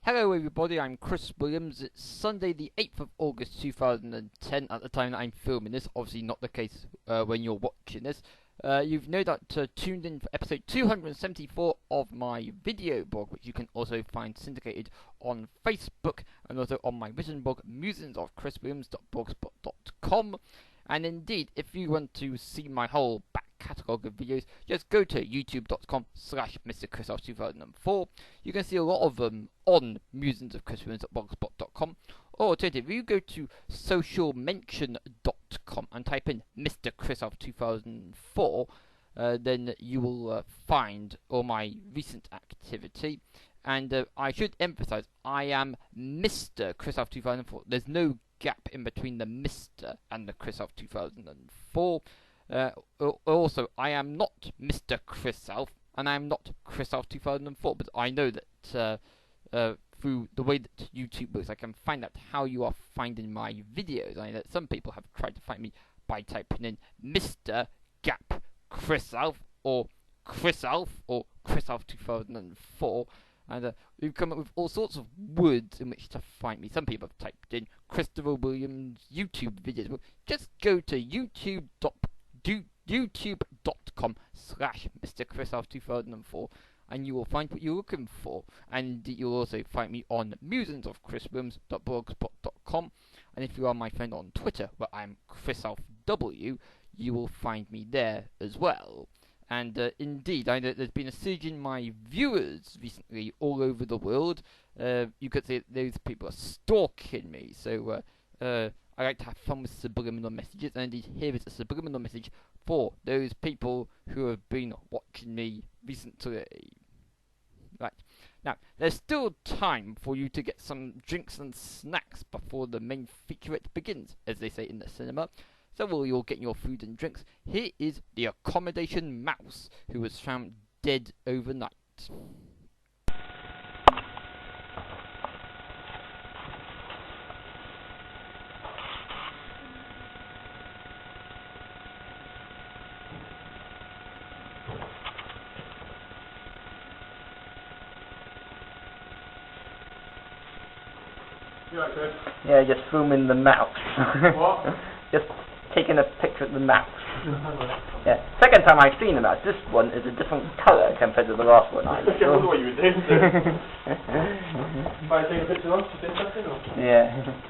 Hello everybody, I'm Chris Williams. It's Sunday the 8th of August 2010 at the time that I'm filming this. Obviously not the case when you're watching this. You've no doubt tuned in for episode 274 of my video blog, which you can also find syndicated on Facebook and also on my written blog, musingsofchriswilliams.blogspot.com. And indeed, if you want to see my whole back catalogue of videos, just go to youtube.com/MrChris2004. You can see a lot of them on musingsofchriswilliams.blogspot.com. Or alternatively, you go to socialmention.com and type in Mr. Chris2004, then you will find all my recent activity. And I should emphasize, I am Mr. Chris2004. There's no gap in between the Mr. and the Chris of 2004. Also, I am not Mr. Chris Alf, and I am not Chris Alf 2004, but I know that through the way that YouTube works, I can find out how you are finding my videos. I know that some people have tried to find me by typing in Mr. Gap Chris Alf or Chris Alf or Chris Alf 2004. And we've come up with all sorts of words in which to find me. Some people have typed in Christopher Williams YouTube videos. Well, just go to youtube.com/MrChris2004 and you will find what you're looking for. And you'll also find me on musingsofchriswilliams.blogspot.com. And if you are my friend on Twitter, where I'm ChrisAlfW, you will find me there as well. And indeed, I know there's been a surge in my viewers recently all over the world. You could say those people are stalking me. So I like to have fun with subliminal messages. And indeed, here is a subliminal message for those people who have been watching me recently. Right. Now, there's still time for you to get some drinks and snacks before the main featurette begins, as they say in the cinema. So while you're getting your food and drinks, here is the accommodation mouse who was found dead overnight. You like this? Yeah, just filming the mouse. What? Just taking a picture of the mouse. Yeah, second time I've seen the mouse. This one is a different colour compared to the last one. I Look at what you were doing. If I take a picture of us, it's interesting, or? Yeah.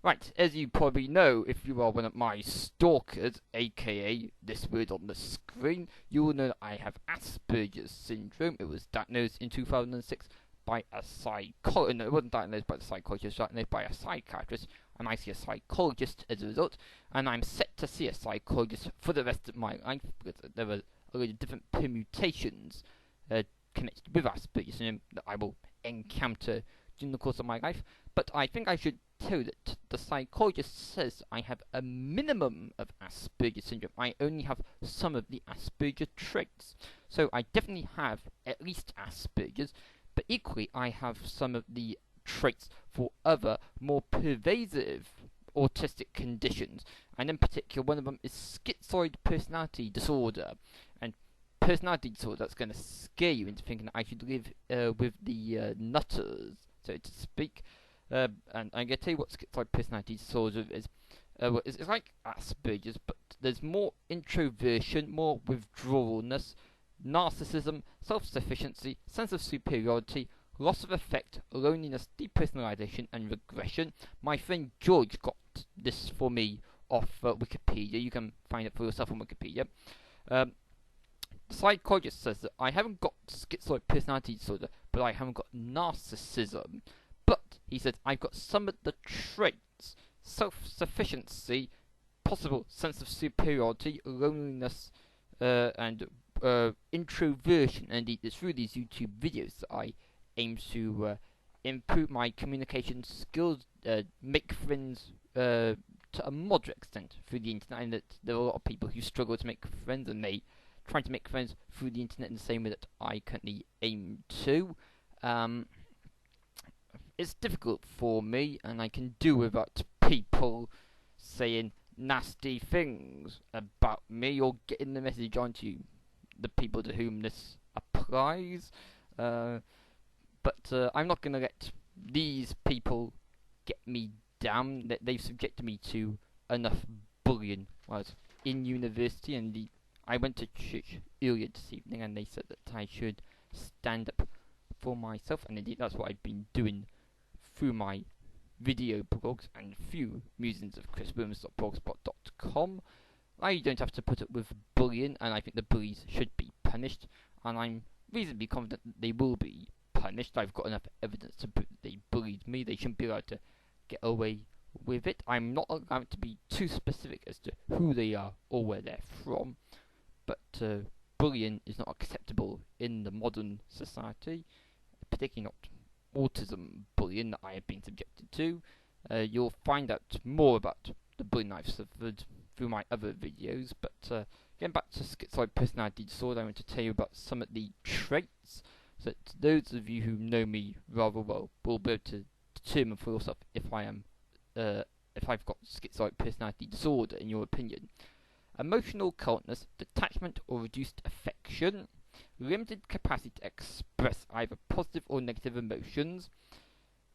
Right, as you probably know, if you are one of my stalkers, aka this word on the screen, you will know that I have Asperger's syndrome. It was diagnosed in 2006 by a psychologist. No, it wasn't diagnosed by the psychologist, it was diagnosed by a psychiatrist. And I see a psychologist as a result, and I'm set to see a psychologist for the rest of my life, because there are a lot of different permutations connected with Asperger's syndrome that I will encounter during the course of my life. But I think I should tell you that the psychologist says I have a minimum of Asperger's syndrome. I only have some of the Asperger traits. So I definitely have at least Asperger's, but equally I have some of the traits for other more pervasive autistic conditions, and in particular one of them is schizoid personality disorder. And personality disorder, that's going to scare you into thinking that I should live with the nutters, so to speak. And I'm going to tell you what schizoid personality disorder is. Well, it's like Asperger's, but there's more introversion, more withdrawalness, narcissism, self-sufficiency, sense of superiority, loss of affect, loneliness, depersonalization, and regression. My friend George got this for me off Wikipedia. You can find it for yourself on Wikipedia. The psychologist says that I haven't got schizoid personality disorder, but I haven't got narcissism. But, he says, I've got some of the traits: self-sufficiency, possible sense of superiority, loneliness, and introversion. And indeed, it's through these YouTube videos that I aim to improve my communication skills, make friends to a moderate extent through the internet, and that there are a lot of people who struggle to make friends, and they try to make friends through the internet in the same way that I currently aim to. It's difficult for me, and I can do without people saying nasty things about me or getting the message onto the people to whom this applies. But I'm not going to let these people get me down. They've subjected me to enough bullying while I was in university, and I went to church earlier this evening, and they said that I should stand up for myself, and indeed that's what I've been doing through my video blogs and few musings of chriswilliams.blogspot.com. I don't have to put up with bullying, and I think the bullies should be punished, and I'm reasonably confident that they will be punished. I've got enough evidence to prove that they bullied me. They shouldn't be allowed to get away with it. I'm not allowed to be too specific as to who they are or where they're from, but bullying is not acceptable in the modern society, particularly not autism bullying that I have been subjected to. You'll find out more about the bullying I've suffered through my other videos, but getting back to schizoid personality disorder, I want to tell you about some of the traits, so that those of you who know me rather well will be able to determine for yourself if I've got schizoid personality disorder in your opinion. Emotional coldness, detachment or reduced affection, limited capacity to express either positive or negative emotions,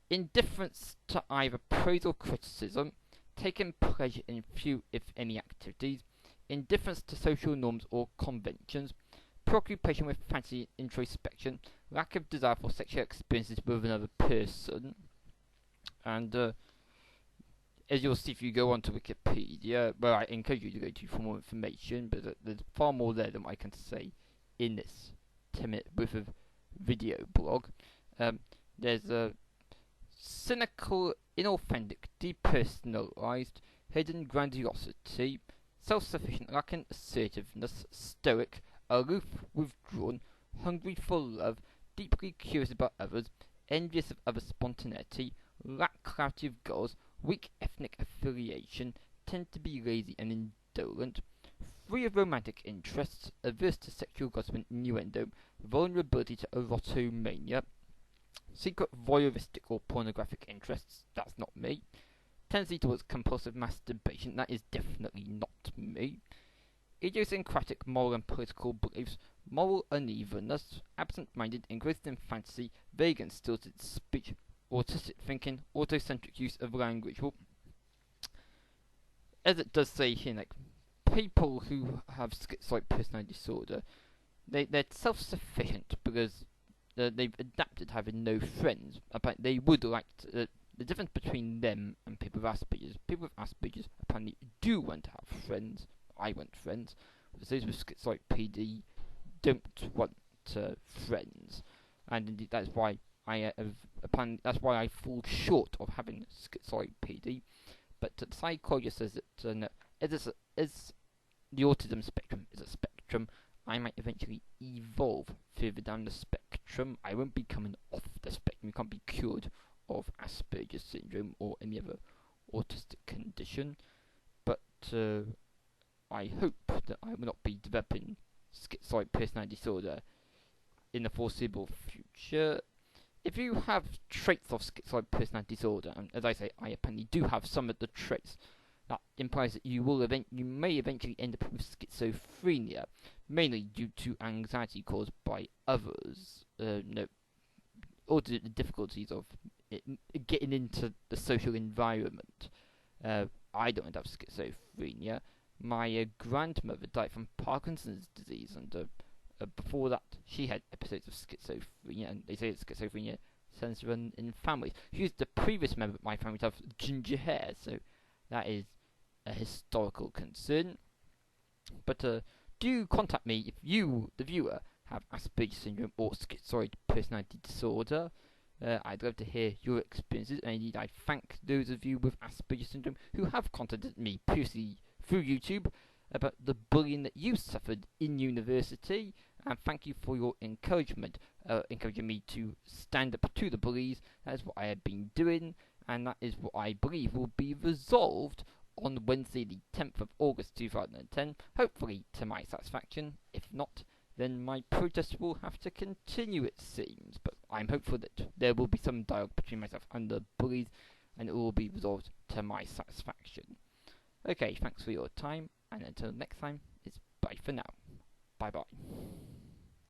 indifference to either praise or criticism, taking pleasure in few if any activities, indifference to social norms or conventions, preoccupation with fancy and introspection, lack of desire for sexual experiences with another person, and as you'll see if you go onto Wikipedia, well, I encourage you to go to for more information, but there's far more there than I can say in this 10-minute worth of video blog. There's a cynical, inauthentic, depersonalized, hidden grandiosity, self-sufficient, lacking assertiveness, stoic, aloof, withdrawn, hungry for love, deeply curious about others, envious of other spontaneity, lack clarity of goals, weak ethnic affiliation, tend to be lazy and indolent, free of romantic interests, averse to sexual gossip and innuendo, vulnerability to erotomania, secret voyeuristic or pornographic interests, that's not me, tendency towards compulsive masturbation, that is definitely not me, idiosyncratic moral and political beliefs, moral unevenness, absent-minded, engrossed in fantasy, vague and stilted speech, autistic thinking, autocentric use of language. Well, as it does say here, like, people who have schizoid personality disorder, they're self-sufficient because they've adapted having no friends. Apparently, they would like to, the difference between them and people with Asperger's apparently do want to have friends. I want friends. Whereas those with schizoid PD don't want friends, and indeed that's why that's why I fall short of having schizoid PD. But the psychologist says that as the autism spectrum is a spectrum, I might eventually evolve further down the spectrum. I won't be coming off the spectrum. You can't be cured of Asperger's syndrome or any other autistic condition. But I hope that I will not be developing schizoid personality disorder in the foreseeable future. If you have traits of schizoid personality disorder, and as I say, I apparently do have some of the traits, that implies that you may eventually end up with schizophrenia, mainly due to anxiety caused by others, or the difficulties of getting into the social environment. I don't have schizophrenia. My grandmother died from Parkinson's disease, and before that, she had episodes of schizophrenia, and they say that schizophrenia tends to run in families. She was the previous member of my family to have ginger hair, so that is a historical concern. But do contact me if you, the viewer, have Asperger's syndrome or schizoid personality disorder. I'd love to hear your experiences, and indeed I thank those of you with Asperger's syndrome who have contacted me personally through YouTube about the bullying that you suffered in university, and thank you for your encouragement, encouraging me to stand up to the bullies. That is what I have been doing, and that is what I believe will be resolved on Wednesday the 10th of August 2010, hopefully to my satisfaction. If not, then my protest will have to continue, it seems, but I'm hopeful that there will be some dialogue between myself and the bullies, and it will be resolved to my satisfaction. Okay, thanks for your time, and until next time, it's bye for now. Bye bye.